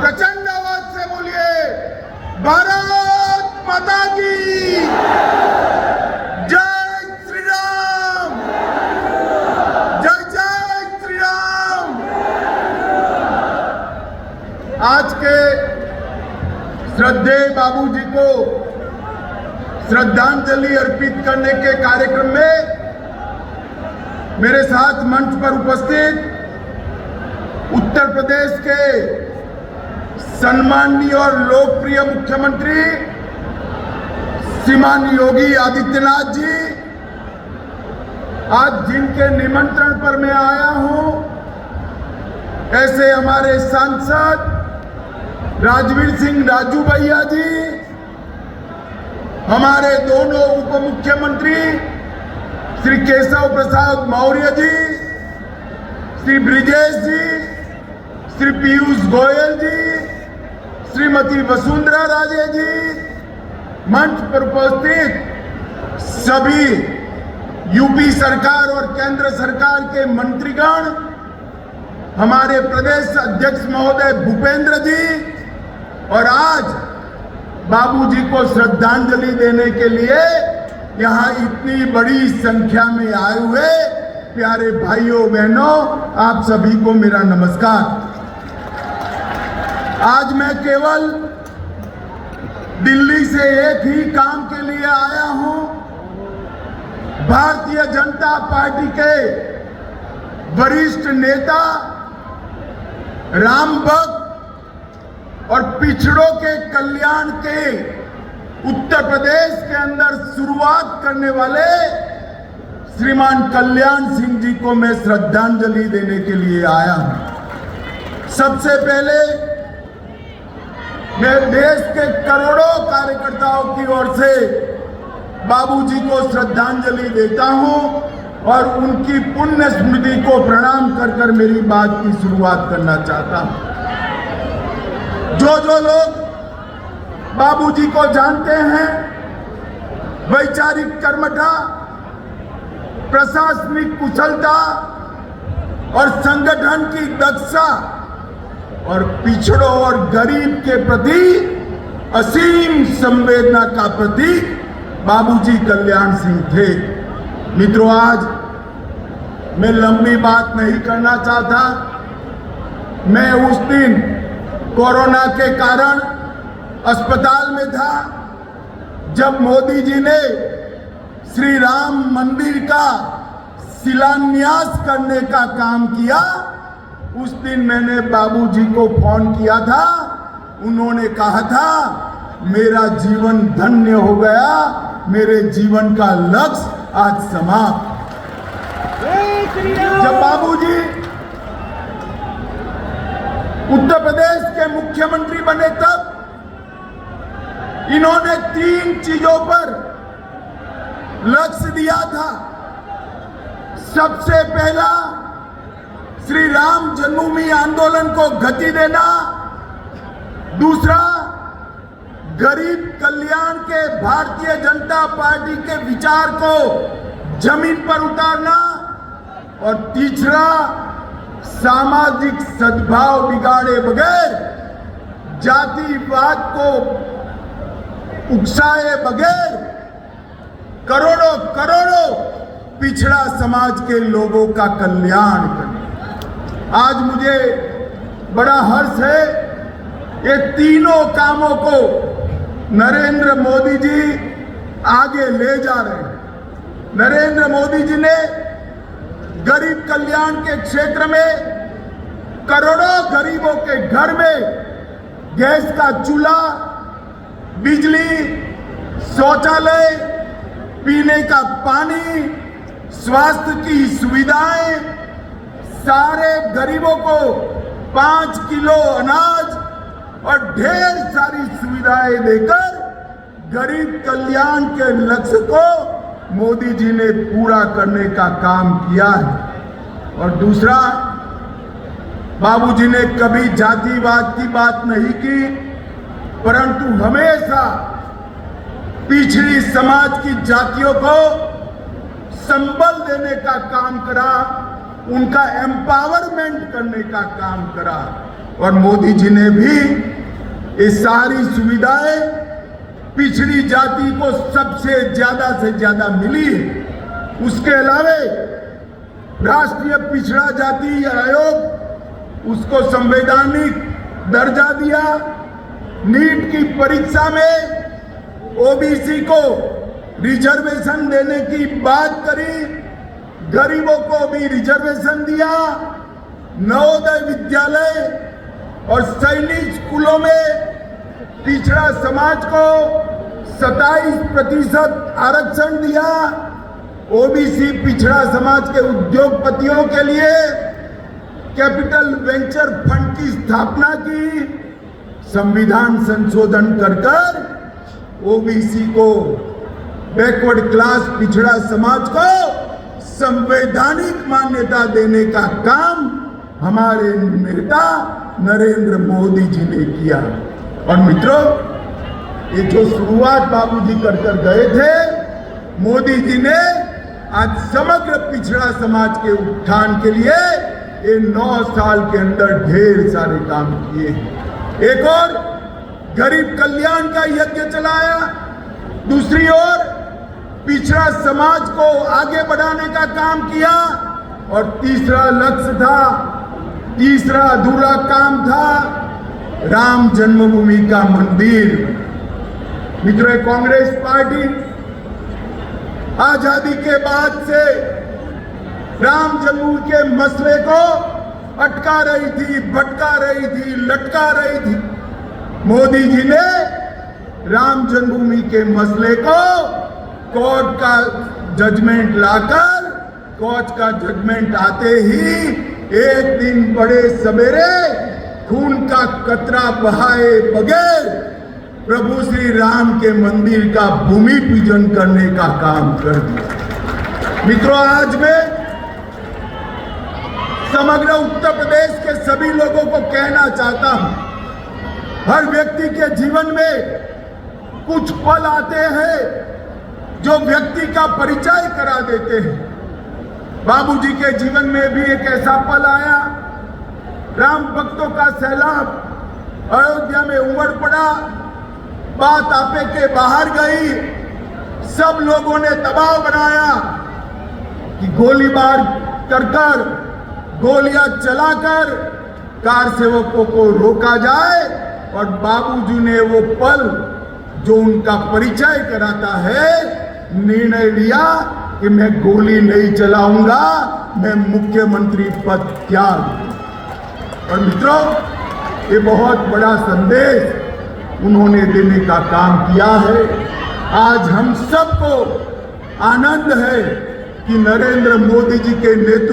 प्रचंड आवाज से बोलिए भारत माता की जय श्री राम, जय जय श्री राम। आज के श्रद्धेय बाबूजी को श्रद्धांजलि अर्पित करने के कार्यक्रम में मेरे साथ मंच पर उपस्थित उत्तर प्रदेश के सम्माननीय और लोकप्रिय मुख्यमंत्री श्रीमान योगी आदित्यनाथ जी, आज जिनके निमंत्रण पर मैं आया हूं, ऐसे हमारे सांसद राजवीर सिंह राजू भैया जी, हमारे दोनों उप मुख्यमंत्री श्री केशव प्रसाद मौर्य जी, श्री ब्रिजेश जी, श्री पीयूष गोयल जी, श्रीमती वसुंधरा राजे जी, मंच पर उपस्थित सभी यूपी सरकार और केंद्र सरकार के मंत्रीगण, हमारे प्रदेश अध्यक्ष महोदय भूपेंद्र जी, और आज बाबूजी को श्रद्धांजलि देने के लिए यहाँ इतनी बड़ी संख्या में आए हुए प्यारे भाइयों बहनों, आप सभी को मेरा नमस्कार। आज मैं केवल दिल्ली से एक ही काम के लिए आया हूं, भारतीय जनता पार्टी के वरिष्ठ नेता, राम भक्त और पिछड़ों के कल्याण के उत्तर प्रदेश के अंदर शुरुआत करने वाले श्रीमान कल्याण सिंह जी को मैं श्रद्धांजलि देने के लिए आया हूं। सबसे पहले मैं देश के करोड़ों कार्यकर्ताओं की ओर से बाबूजी को श्रद्धांजलि देता हूं और उनकी पुण्य स्मृति को प्रणाम कर कर मेरी बात की शुरुआत करना चाहता हूं। जो लोग बाबूजी को जानते हैं, वैचारिक कर्मठा, प्रशासनिक कुशलता और संगठन की दक्षता और पिछड़ों और गरीब के प्रति असीम संवेदना का प्रतीक बाबूजी कल्याण सिंह थे। मित्रों, आज मैं लंबी बात नहीं करना चाहता। मैं उस दिन कोरोना के कारण अस्पताल में था जब मोदी जी ने श्री राम मंदिर का शिलान्यास करने का काम किया। उस दिन मैंने बाबूजी को फोन किया था, उन्होंने कहा था मेरा जीवन धन्य हो गया, मेरे जीवन का लक्ष्य आज समाप्त। जब बाबूजी उत्तर प्रदेश के मुख्यमंत्री बने तब इन्होंने 3 चीजों पर लक्ष्य दिया था। सबसे पहला, श्री राम जन्मभूमि आंदोलन को गति देना। दूसरा, गरीब कल्याण के भारतीय जनता पार्टी के विचार को जमीन पर उतारना। और तीसरा, सामाजिक सद्भाव बिगाड़े बगैर, जातिवाद को उकसाए बगैर करोड़ों करोड़ों पिछड़ा समाज के लोगों का कल्याण करना। आज मुझे बड़ा हर्ष है, ये तीनों कामों को नरेंद्र मोदी जी आगे ले जा रहे हैं। नरेंद्र मोदी जी ने गरीब कल्याण के क्षेत्र में करोड़ों गरीबों के घर में गैस का चूल्हा, बिजली, शौचालय, पीने का पानी, स्वास्थ्य की सुविधाएं, सारे गरीबों को 5 किलो अनाज और ढेर सारी सुविधाएं देकर गरीब कल्याण के लक्ष्य को मोदी जी ने पूरा करने का काम किया है। और दूसरा, बाबूजी ने कभी जातिवाद की बात नहीं की, परंतु हमेशा पिछड़ी समाज की जातियों को संबल देने का काम करा, उनका एम्पावरमेंट करने का काम करा। और मोदी जी ने भी ये सारी सुविधाएं पिछड़ी जाति को सबसे ज्यादा से ज्यादा मिली है। उसके अलावे राष्ट्रीय पिछड़ा जाति आयोग उसको संवैधानिक दर्जा दिया। नीट की परीक्षा में ओबीसी को रिजर्वेशन देने की बात करी, गरीबों को भी रिजर्वेशन दिया। नवोदय विद्यालय और सैनिक स्कूलों में पिछड़ा समाज को 27% आरक्षण दिया। ओबीसी पिछड़ा समाज के उद्योगपतियों के लिए कैपिटल वेंचर फंड की स्थापना की। संविधान संशोधन कर ओबीसी को, बैकवर्ड क्लास पिछड़ा समाज को संवैधानिक मान्यता देने का काम हमारे नेता नरेंद्र मोदी जी ने किया। और मित्रों, ये जो शुरुआत बाबूजी कर गए थे, मोदी जी ने आज समग्र पिछड़ा समाज के उत्थान के लिए ये 9 साल के अंदर ढेर सारे काम किए हैं। एक और गरीब कल्याण का यज्ञ चलाया, दूसरी ओर पिछड़ा समाज को आगे बढ़ाने का काम किया, और तीसरा लक्ष्य था, तीसरा अधूरा काम था राम जन्मभूमि का मंदिर। मित्रों, कांग्रेस पार्टी आजादी के बाद से राम जन्मभूमि के मसले को अटका रही थी, भटका रही थी, लटका रही थी। मोदी जी ने राम जन्मभूमि के मसले को कोर्ट का जजमेंट लाकर, कोर्ट का जजमेंट आते ही एक दिन बड़े सवेरे खून का कतरा बहाए बगैर प्रभु श्री राम के मंदिर का भूमि पूजन करने का काम कर दिया। मित्रों, आज मैं समग्र उत्तर प्रदेश के सभी लोगों को कहना चाहता हूं, हर व्यक्ति के जीवन में कुछ पल आते हैं जो व्यक्ति का परिचय करा देते हैं। बाबूजी के जीवन में भी एक ऐसा पल आया, राम भक्तों का सैलाब अयोध्या में उमड़ पड़ा, बात आपे के बाहर गई, सब लोगों ने दबाव बनाया कि गोलीबार कर गोलियां चलाकर कार सेवकों को रोका जाए, और बाबूजी ने वो पल जो उनका परिचय कराता है, निर्णय लिया कि मैं गोली नहीं चलाऊंगा, मैं मुख्यमंत्री पद त्याग। और मित्रों, ये बहुत बड़ा संदेश उन्होंने देने का काम किया है। आज हम सबको आनंद है कि नरेंद्र मोदी जी के नेतृत्व